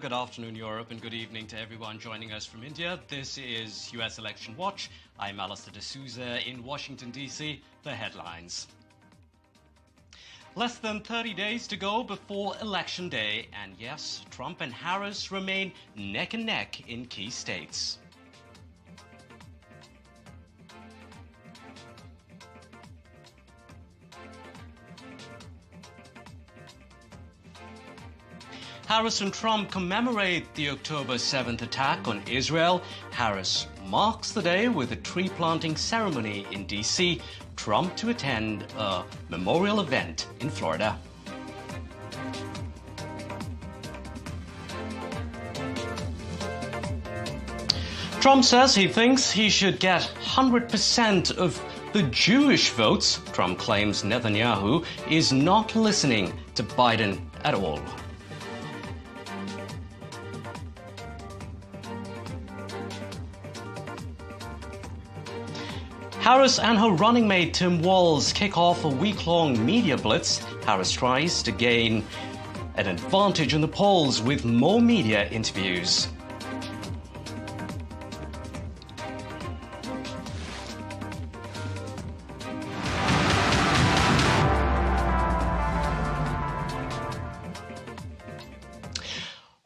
Good afternoon, Europe, and good evening to everyone joining us from India. This is US Election Watch. I'm Allister in Washington, D.C. The headlines. Less than 30 days to go before Election Day, and yes, Trump and Harris remain neck and neck in key states. Harris and Trump commemorate the October 7th attack on Israel. Harris marks the day with a tree-planting ceremony in D.C., Trump to attend a memorial event in Florida. Trump says he thinks he should get 100% of the Jewish votes. Trump claims Netanyahu is not listening to Biden at all. Harris and her running mate Tim Walz kick off a week-long media blitz. Harris tries to gain an advantage in the polls with more media interviews.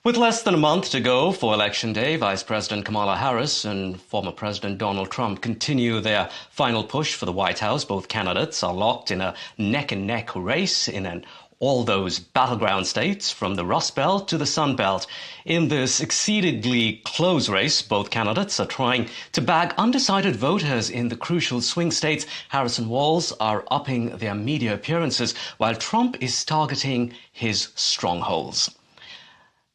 With less than a month to go for Election Day, Vice President Kamala Harris and former President Donald Trump continue their final push for the White House. Both candidates are locked in a neck-and-neck race in all those battleground states from the Rust Belt to the Sun Belt. In this exceedingly close race, both candidates are trying to bag undecided voters in the crucial swing states. Harris and Walz are upping their media appearances, while Trump is targeting his strongholds.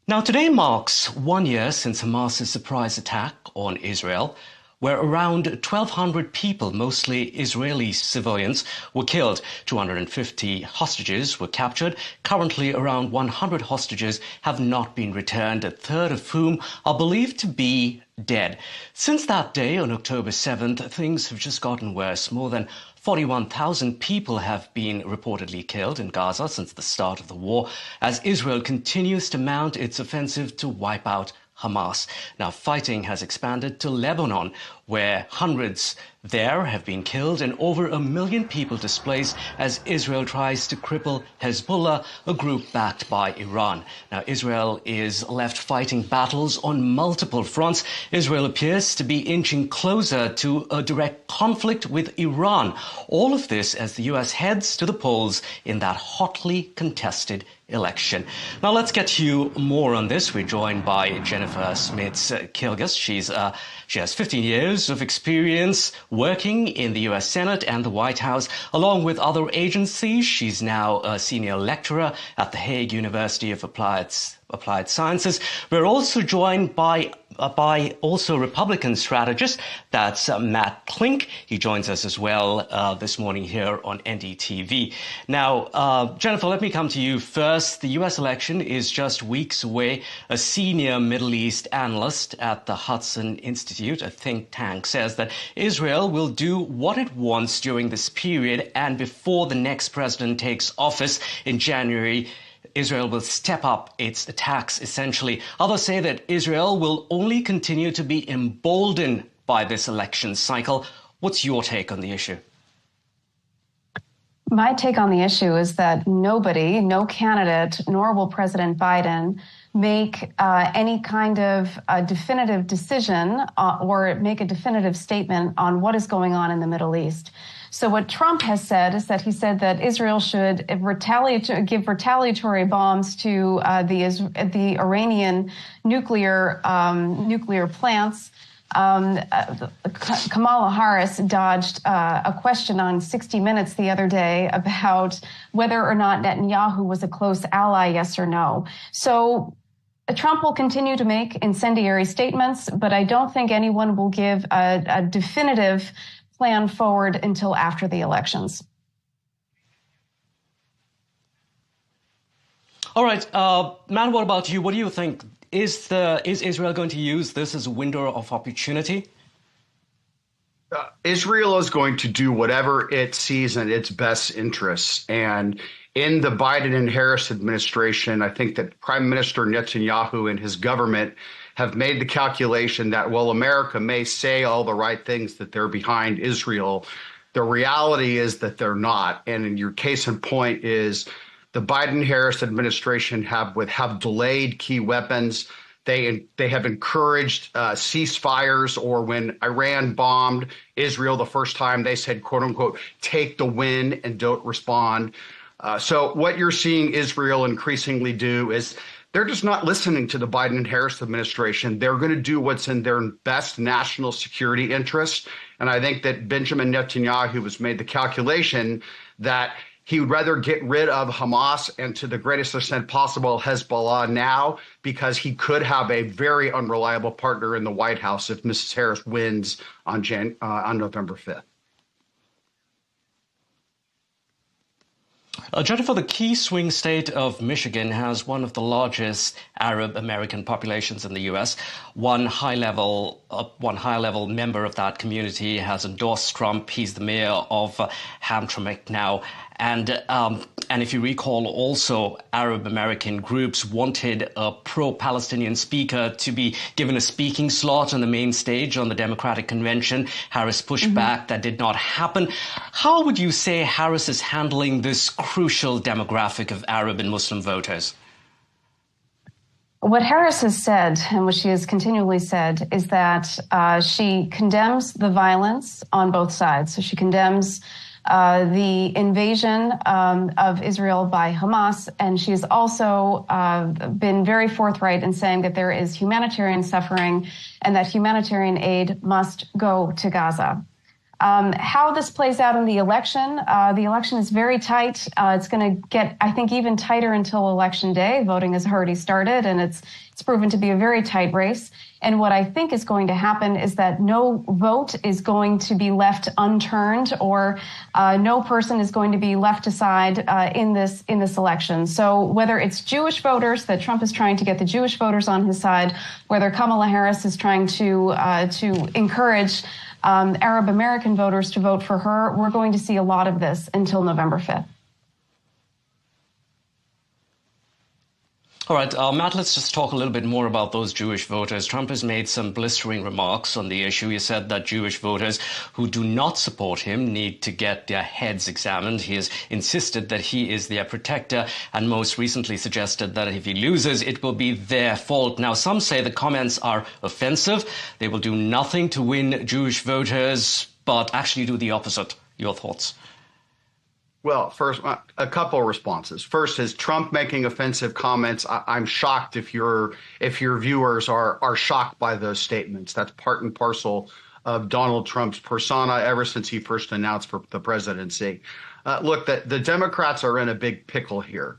Now, today marks 1 year since Hamas's surprise attack on Israel, where around 1,200 people, mostly Israeli civilians, were killed. 250 hostages were captured. Currently, around 100 hostages have not been returned, a third of whom are believed to be dead. Since that day, on October 7th, things have just gotten worse. More than 41,000 people have been reportedly killed in Gaza since the start of the war, as Israel continues to mount its offensive to wipe out Hamas. Now, fighting has expanded to Lebanon, where hundreds there have been killed and over 1 million people displaced as Israel tries to cripple Hezbollah, a group backed by Iran. Now, Israel is left fighting battles on multiple fronts. Israel appears to be inching closer to a direct conflict with Iran. All of this as the U.S. heads to the polls in that hotly contested election. Now, let's get to you more on this. We're joined by Jennifer Smits-Kilgus. She has 15 years of experience working in the U.S. Senate and the White House, along with other agencies. She's now a senior lecturer at the Hague University of Applied Sciences. We're also joined by also Republican strategist, that's Matt Klink. He joins us as well this morning here on NDTV. Now, Jennifer, let me come to you first. The U.S. election is just weeks away. A senior Middle East analyst at the Hudson Institute, a think tank, says that Israel will do what it wants during this period, and before the next president takes office in January, Israel will step up its attacks, essentially. Others say that Israel will only continue to be emboldened by this election cycle. What's your take on the issue? My take on the issue is that nobody, no candidate, nor will President Biden make any kind of definitive decision or make a definitive statement on what is going on in the Middle East. So what Trump has said is that he said that Israel should give retaliatory bombs to the Iranian nuclear plants. Kamala Harris dodged a question on 60 Minutes the other day about whether or not Netanyahu was a close ally, yes or no. So Trump will continue to make incendiary statements, but I don't think anyone will give a definitive plan forward until after the elections. All right, Man, what about you? What do you think? Is Israel going to use this as a window of opportunity? Israel is going to do whatever it sees in its best interests, and in the Biden and Harris administration, I think that Prime Minister Netanyahu and his government have made the calculation that, while America may say all the right things, that they're behind Israel, the reality is that they're not. And in your case in point is the Biden-Harris administration have delayed key weapons. They have encouraged ceasefires, or when Iran bombed Israel the first time, they said, quote unquote, take the win and don't respond. So what you're seeing Israel increasingly do is they're just not listening to the Biden and Harris administration. They're going to do what's in their best national security interest. And I think that Benjamin Netanyahu has made the calculation that he would rather get rid of Hamas and, to the greatest extent possible, Hezbollah now, because he could have a very unreliable partner in the White House if Mrs. Harris wins on November 5th. Jennifer, the key swing state of Michigan has one of the largest Arab American populations in the U.S. One high-level member of that community has endorsed Trump. He's the mayor of Hamtramck now. And if you recall, also Arab American groups wanted a pro-Palestinian speaker to be given a speaking slot on the main stage on the Democratic convention. Harris pushed back. That did not happen. How would you say Harris is handling this crucial demographic of Arab and Muslim voters? What Harris has said, and what she has continually said, is that she condemns the violence on both sides. So she condemns the invasion of Israel by Hamas, and she has also been very forthright in saying that there is humanitarian suffering and that humanitarian aid must go to Gaza. How this plays out in the election is very tight. It's going to get, I think, even tighter until Election Day. Voting has already started, and it's proven to be a very tight race. And what I think is going to happen is that no vote is going to be left unturned, or no person is going to be left aside in this election. So whether it's Jewish voters, that Trump is trying to get the Jewish voters on his side, whether Kamala Harris is trying to encourage Arab American voters to vote for her, we're going to see a lot of this until November 5th. All right, Matt, let's just talk a little bit more about those Jewish voters. Trump has made some blistering remarks on the issue. He said that Jewish voters who do not support him need to get their heads examined. He has insisted that he is their protector, and most recently suggested that if he loses, it will be their fault. Now, some say the comments are offensive. They will do nothing to win Jewish voters, but actually do the opposite. Your thoughts? Well, first, a couple of responses. First is Trump making offensive comments. I'm shocked if your viewers are shocked by those statements. That's part and parcel of Donald Trump's persona ever since he first announced for the presidency. Look, the Democrats are in a big pickle here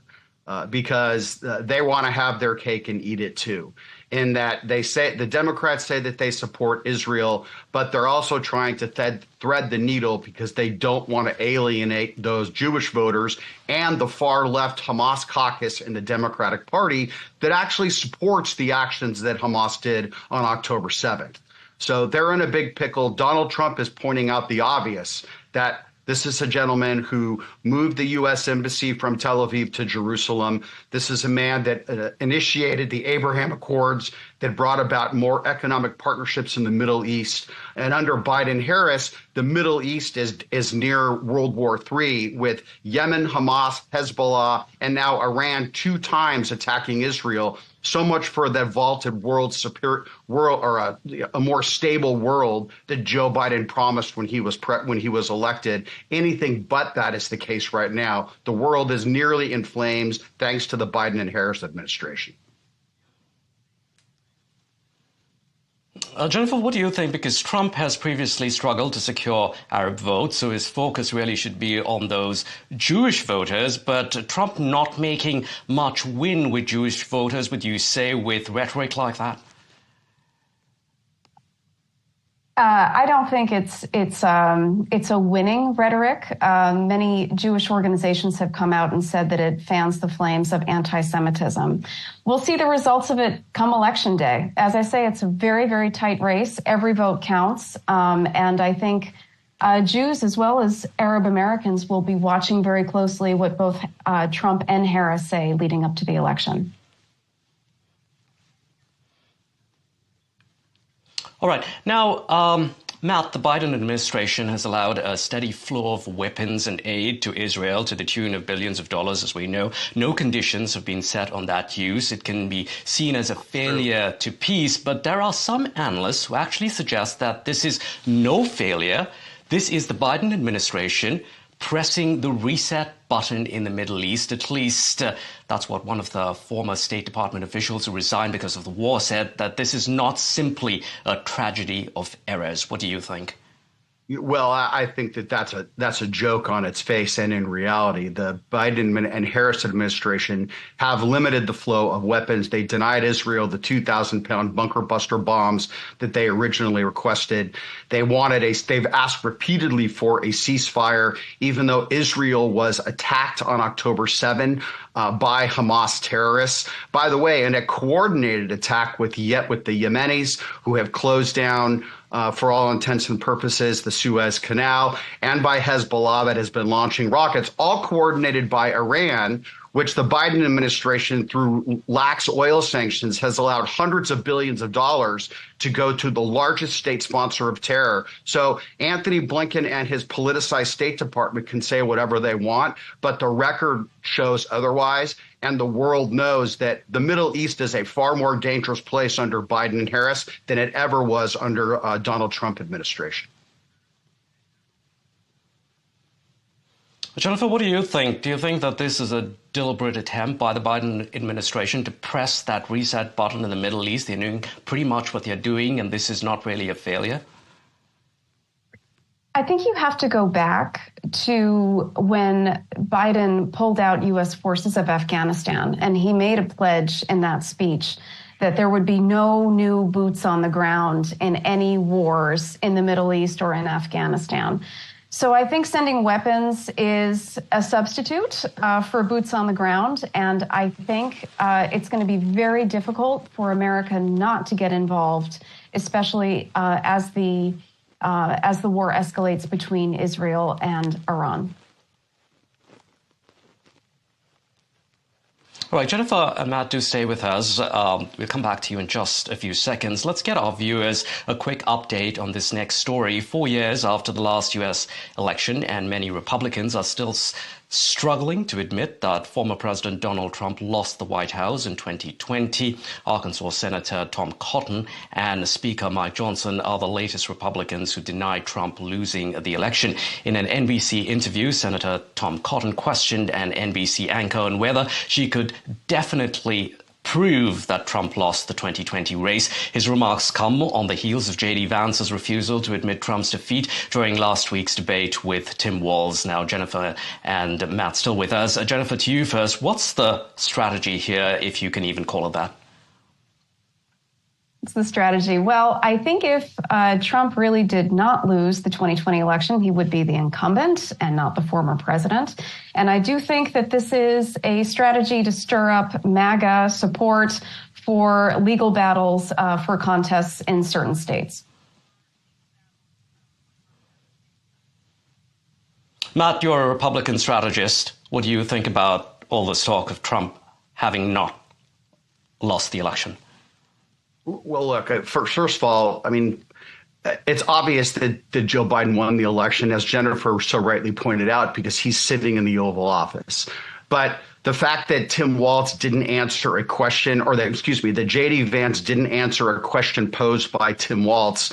because they want to have their cake and eat it too. In that they say the Democrats say that they support Israel, but they're also trying to thread the needle because they don't want to alienate those Jewish voters and the far left Hamas caucus in the Democratic Party that actually supports the actions that Hamas did on October 7th. So they're in a big pickle. Donald Trump is pointing out the obvious, that this is a gentleman who moved the U.S. embassy from Tel Aviv to Jerusalem. This is a man that initiated the Abraham Accords that brought about more economic partnerships in the Middle East. And under Biden-Harris, the Middle East is near World War III, with Yemen, Hamas, Hezbollah, and now Iran 2 times attacking Israel. So much for that vaulted a more stable world that Joe Biden promised when he was elected. Anything but that is the case right now. The world is nearly in flames thanks to the Biden and Harris administration. Jennifer, what do you think? Because Trump has previously struggled to secure Arab votes, so his focus really should be on those Jewish voters. But Trump not making much win with Jewish voters, would you say, with rhetoric like that? I don't think it's a winning rhetoric. Many Jewish organizations have come out and said that it fans the flames of anti-Semitism. We'll see the results of it come Election Day. As I say, it's a very, very tight race. Every vote counts. And I think Jews as well as Arab Americans will be watching very closely what both Trump and Harris say leading up to the election. All right. Now, Matt, the Biden administration has allowed a steady flow of weapons and aid to Israel to the tune of billions of dollars, as we know. No conditions have been set on that use. It can be seen as a failure to peace, but there are some analysts who actually suggest that this is no failure. This is the Biden administration pressing the reset button in the Middle East. At least that's what one of the former State Department officials who resigned because of the war said, that this is not simply a tragedy of errors. What do you think? Well, I think that's a joke on its face, and in reality, the Biden and Harris administration have limited the flow of weapons. They denied Israel the 2,000-pound bunker buster bombs that they originally requested. They've asked repeatedly for a ceasefire, even though Israel was attacked on October 7 by Hamas terrorists. By the way, in a coordinated attack with the Yemenis, who have closed down for all intents and purposes, the Suez Canal, and by Hezbollah that has been launching rockets, all coordinated by Iran, which the Biden administration, through lax oil sanctions, has allowed hundreds of billions of dollars to go to the largest state sponsor of terror. So Anthony Blinken and his politicized State Department can say whatever they want, but the record shows otherwise. And the world knows that the Middle East is a far more dangerous place under Biden and Harris than it ever was under Donald Trump administration. Jennifer, what do you think? Do you think that this is a deliberate attempt by the Biden administration to press that reset button in the Middle East? They're doing pretty much what they're doing, and this is not really a failure? I think you have to go back to when Biden pulled out U.S. forces of Afghanistan, and he made a pledge in that speech that there would be no new boots on the ground in any wars in the Middle East or in Afghanistan. So I think sending weapons is a substitute for boots on the ground, and I think it's going to be very difficult for America not to get involved, especially as the war escalates between Israel and Iran. All right, Jennifer and Matt, do stay with us. We'll come back to you in just a few seconds. Let's get our viewers a quick update on this next story. 4 years after the last U.S. election, and many Republicans are still struggling to admit that former President Donald Trump lost the White House in 2020. Arkansas Senator Tom Cotton and Speaker Mike Johnson are the latest Republicans who denied Trump losing the election. In an NBC interview, Senator Tom Cotton questioned an NBC anchor on whether she could definitely prove that Trump lost the 2020 race. His remarks come on the heels of J.D. Vance's refusal to admit Trump's defeat during last week's debate with Tim Walz. Now, Jennifer and Matt still with us. Jennifer, to you first. What's the strategy here, if you can even call it that? What's the strategy? Well, I think if Trump really did not lose the 2020 election, he would be the incumbent and not the former president. And I do think that this is a strategy to stir up MAGA support for legal battles for contests in certain states. Matt, you're a Republican strategist. What do you think about all this talk of Trump having not lost the election? Well, look, first of all, I mean, it's obvious that Joe Biden won the election, as Jennifer so rightly pointed out, because he's sitting in the Oval Office. But the fact that Tim Walz didn't answer a question, or that J.D. Vance didn't answer a question posed by Tim Walz,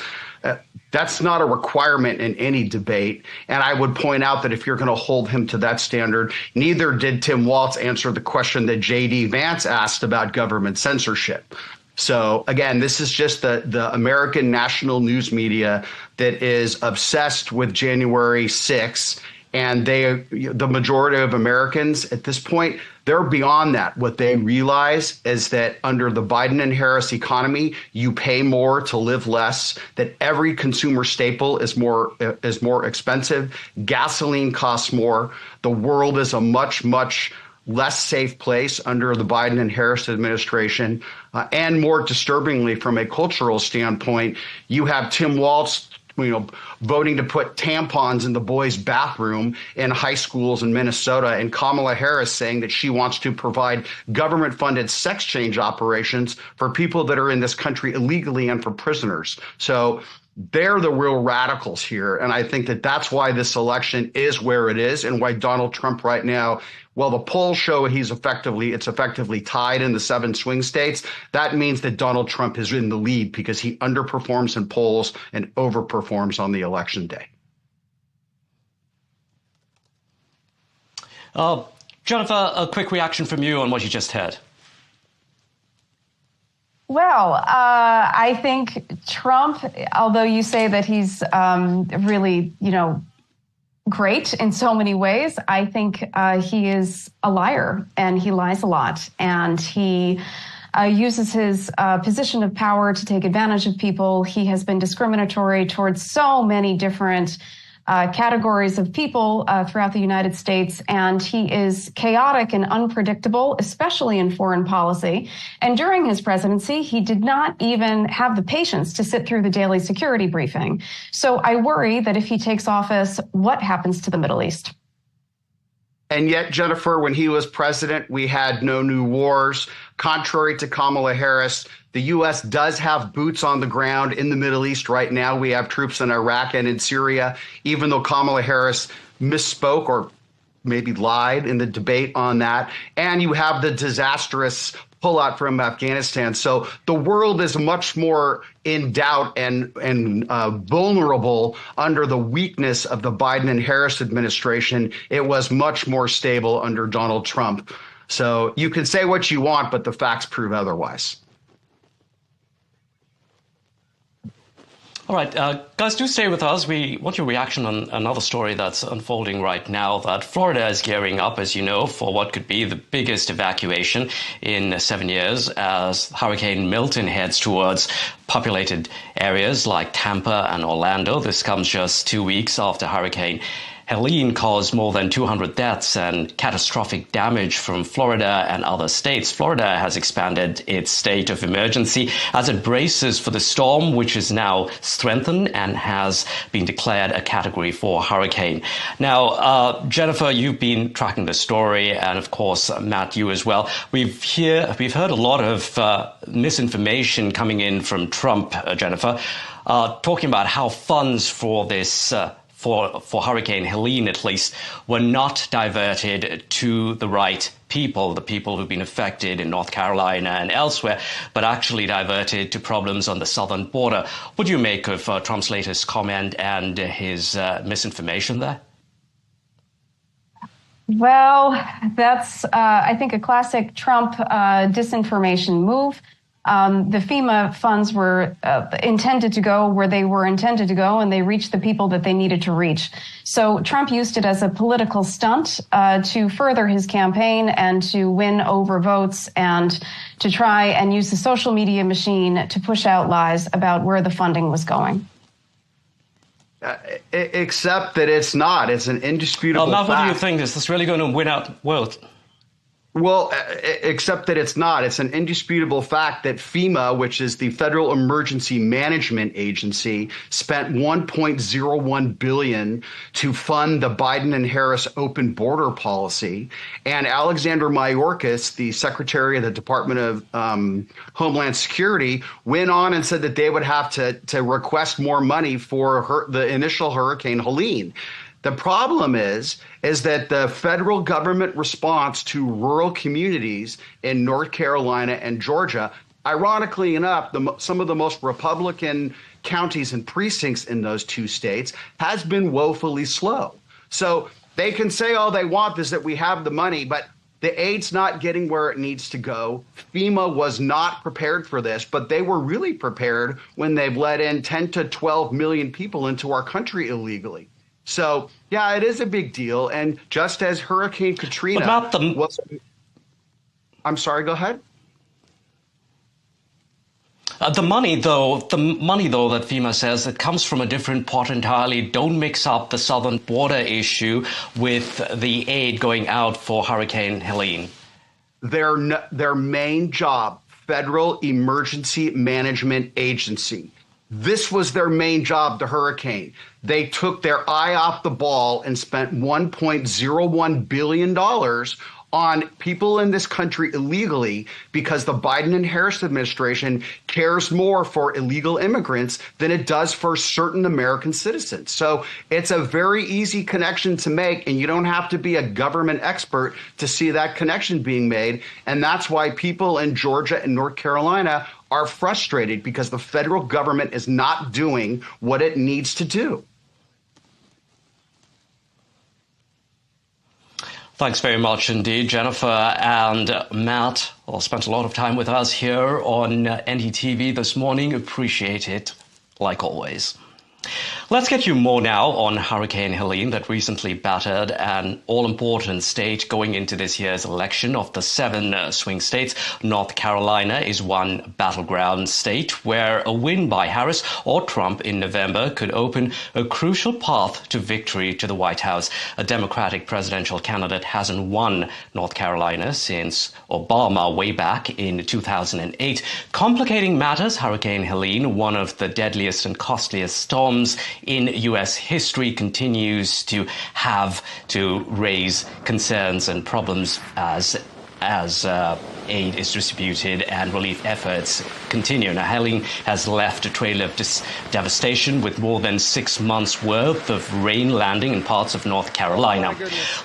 that's not a requirement in any debate. And I would point out that if you're going to hold him to that standard, neither did Tim Walz answer the question that J.D. Vance asked about government censorship. So, again, this is just the American national news media that is obsessed with January 6th. And the majority of Americans at this point, they're beyond that. What they realize is that under the Biden and Harris economy, you pay more to live less, that every consumer staple is more expensive. Gasoline costs more. The world is a much, much less safe place under the Biden and Harris administration. And more disturbingly, from a cultural standpoint, you have Tim Walz voting to put tampons in the boys' bathroom in high schools in Minnesota, and Kamala Harris saying that she wants to provide government-funded sex change operations for people that are in this country illegally and for prisoners. So they're the real radicals here. And I think that that's why this election is where it is, and why Donald Trump right now, well, the polls show it's effectively tied in the 7 swing states. That means that Donald Trump is in the lead because he underperforms in polls and overperforms on the election day. Jennifer, a quick reaction from you on what you just heard. Well, I think Trump, although you say that he's really, great in so many ways, I think he is a liar, and he lies a lot, and he uses his position of power to take advantage of people. He has been discriminatory towards so many different categories of people throughout the United States, and he is chaotic and unpredictable, especially in foreign policy. And during his presidency, he did not even have the patience to sit through the daily security briefing. So I worry that if he takes office, what happens to the Middle East? And yet, Jennifer, when he was president, we had no new wars. Contrary to Kamala Harris, the U.S. does have boots on the ground in the Middle East right now. We have troops in Iraq and in Syria, even though Kamala Harris misspoke or maybe lied in the debate on that. And you have the disastrous pullout from Afghanistan. So the world is much more in doubt and vulnerable under the weakness of the Biden and Harris administration. It was much more stable under Donald Trump. So you can say what you want, but the facts prove otherwise. All right, guys, do stay with us. We want your reaction on another story that's unfolding right now, that Florida is gearing up, as you know, for what could be the biggest evacuation in 7 years as Hurricane Milton heads towards populated areas like Tampa and Orlando. This comes just 2 weeks after Hurricane Helen caused more than 200 deaths and catastrophic damage from Florida and other states. Florida has expanded its state of emergency as it braces for the storm, which is now strengthened and has been declared a Category 4 hurricane. Now, Jennifer, you've been tracking the story, and of course, Matt, you as well. We've heard a lot of misinformation coming in from Trump, Jennifer, talking about how funds for this for Hurricane Helene, at least, were not diverted to the right people, the people who've been affected in North Carolina and elsewhere, but actually diverted to problems on the southern border. What do you make of Trump's latest comment and his misinformation there? Well, that's, I think, a classic Trump disinformation move. The FEMA funds were intended to go where they were intended to go, and they reached the people that they needed to reach. So Trump used it as a political stunt to further his campaign and to win over votes and to try and use the social media machine to push out lies about where the funding was going. Except that it's not. It's an indisputable fact. What do you think? Is this really going to win out? Well, except that it's not. It's an indisputable fact that FEMA, which is the Federal Emergency Management Agency, spent $1.01 billion to fund the Biden and Harris open border policy. And Alexander Mayorkas, the Secretary of the Department of Homeland Security, went on and said that they would have to request more money for the initial Hurricane Helene. The problem is that the federal government response to rural communities in North Carolina and Georgia, ironically enough, some of the most Republican counties and precincts in those two states, has been woefully slow. So they can say all they want is that we have the money, but the aid's not getting where it needs to go. FEMA was not prepared for this, but they were really prepared when they've let in 10 to 12 million people into our country illegally. So, yeah, it is a big deal. And just as Hurricane Katrina was... I'm sorry, go ahead. The money, though, that FEMA says, it comes from a different pot entirely. Don't mix up the southern border issue with the aid going out for Hurricane Helene. Their main job, Federal Emergency Management Agency. This was their main job, the hurricane. They took their eye off the ball and spent $1.01 billion on people in this country illegally because the Biden and Harris administration cares more for illegal immigrants than it does for certain American citizens. So it's a very easy connection to make, and you don't have to be a government expert to see that connection being made. And that's why people in Georgia and North Carolina are frustrated, because the federal government is not doing what it needs to do. Thanks very much indeed, Jennifer and Matt. Spent a lot of time with us here on NDTV this morning. Appreciate it, like always. Let's get you more now on Hurricane Helene that recently battered an all-important state going into this year's election. Of the 7 swing states, North Carolina is one battleground state where a win by Harris or Trump in November could open a crucial path to victory to the White House. A Democratic presidential candidate hasn't won North Carolina since Obama way back in 2008. Complicating matters, Hurricane Helene, one of the deadliest and costliest storms in U.S. history, continues to have to raise concerns and problems as aid is distributed and relief efforts continue. Now, Helen has left a trail of devastation with more than 6 months' worth of rain landing in parts of North Carolina.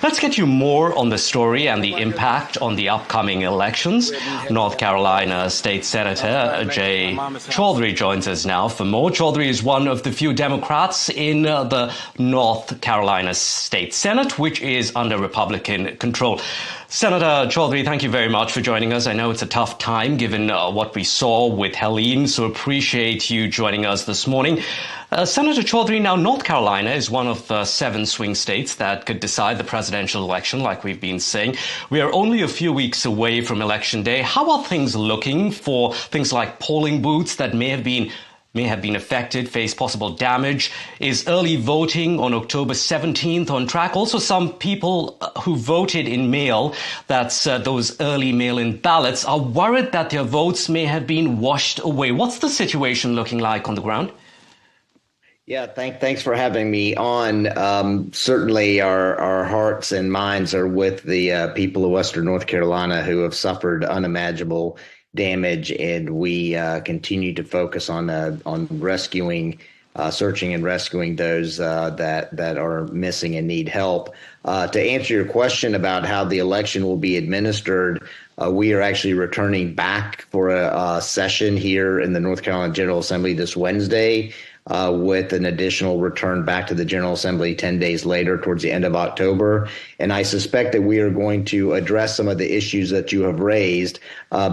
Let's get you more on the story and the impact on the upcoming elections. North Carolina State Senator Jay Chaudhry joins us now for more. Chaudhry is one of the few Democrats in the North Carolina State Senate, which is under Republican control. Senator Chaudhry, thank you very much for joining us. I know it's a tough time given what we saw with Helene, so appreciate you joining us this morning. Senator Chaudhry, now North Carolina is one of the 7 swing states that could decide the presidential election, like we've been saying. We are only a few weeks away from Election Day. How are things looking for things like polling booths that may have been affected, face possible damage? Is early voting on October 17th on track? Also, some people who voted in mail, that's those early mail-in ballots, are worried that their votes may have been washed away. What's the situation looking like on the ground? Yeah, thanks for having me on. Certainly our hearts and minds are with the people of Western North Carolina who have suffered unimaginable damage, and we continue to focus on rescuing, searching and rescuing those that are missing and need help. To answer your question about how the election will be administered, we are actually returning back for a session here in the North Carolina General Assembly this Wednesday, with an additional return back to the General Assembly 10 days later towards the end of October. And I suspect that we are going to address some of the issues that you have raised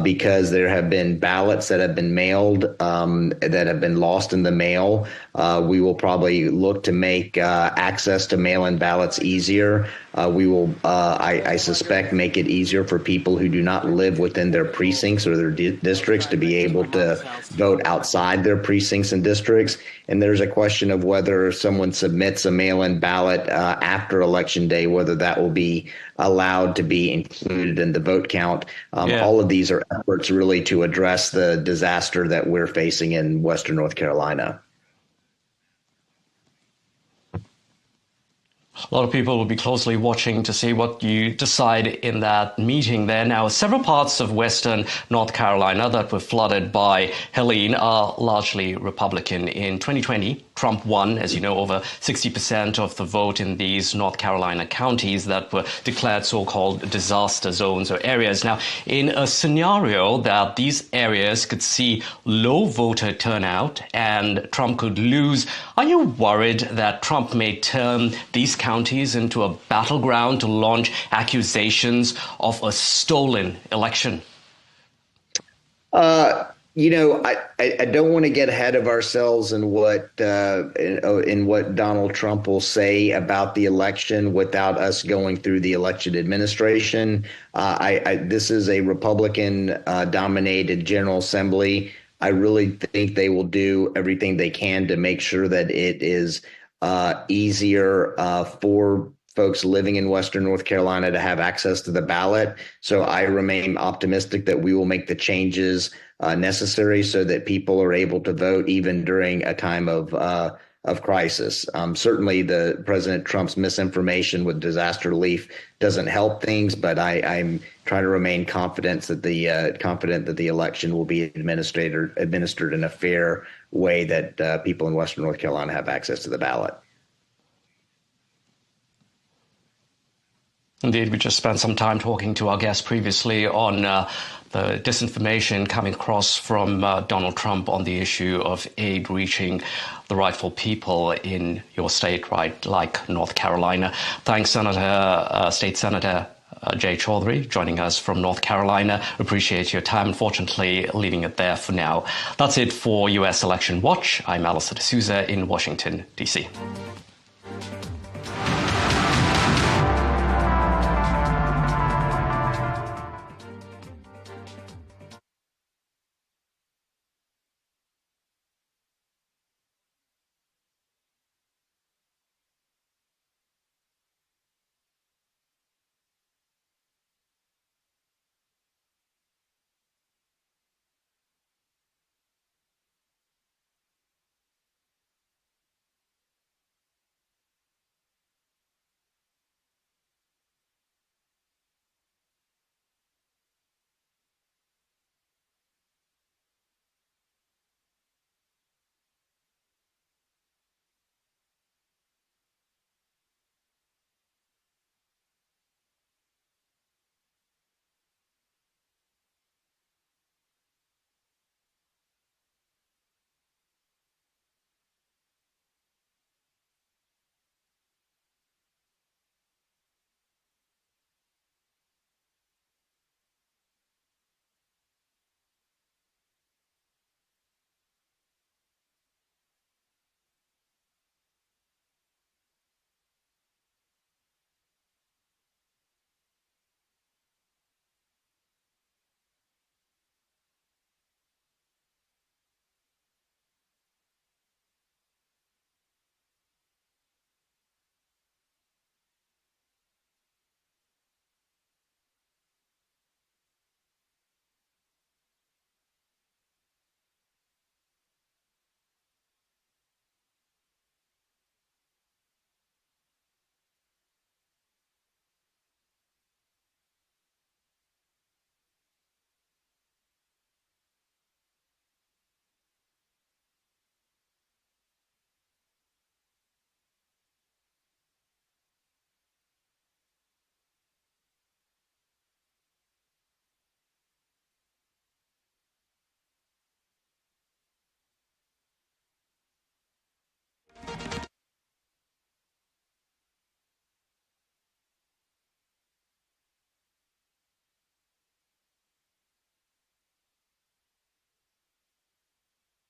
because there have been ballots that have been mailed that have been lost in the mail. We will probably look to make access to mail-in ballots easier. We will, I suspect, make it easier for people who do not live within their precincts or their districts to be able to vote outside their precincts and districts. And there's a question of whether someone submits a mail-in ballot after Election Day, whether that will be allowed to be included in the vote count. All of these are efforts really to address the disaster that we're facing in Western North Carolina. A lot of people will be closely watching to see what you decide in that meeting there. Now, several parts of Western North Carolina that were flooded by Helene are largely Republican. In 2020, Trump won, as you know, over 60% of the vote in these North Carolina counties that were declared so-called disaster zones or areas. Now, in a scenario that these areas could see low voter turnout and Trump could lose, are you worried that Trump may turn these counties into a battleground to launch accusations of a stolen election? I don't want to get ahead of ourselves in what Donald Trump will say about the election without us going through the election administration. This is a Republican dominated General Assembly. I really think they will do everything they can to make sure that it is easier for folks living in Western North Carolina to have access to the ballot. So I remain optimistic that we will make the changes necessary so that people are able to vote even during a time of crisis. Certainly, the President Trump's misinformation with disaster relief doesn't help things, but I'm trying to remain confident that the election will be administered in a fair way that people in Western North Carolina have access to the ballot. Indeed, we just spent some time talking to our guest previously on the disinformation coming across from Donald Trump on the issue of aid reaching the rightful people in your state, right, like North Carolina. Thanks, State Senator Jay Chaudhry, joining us from North Carolina. Appreciate your time. Unfortunately, leaving it there for now. That's it for U.S. Election Watch. I'm Allister in Washington, D.C.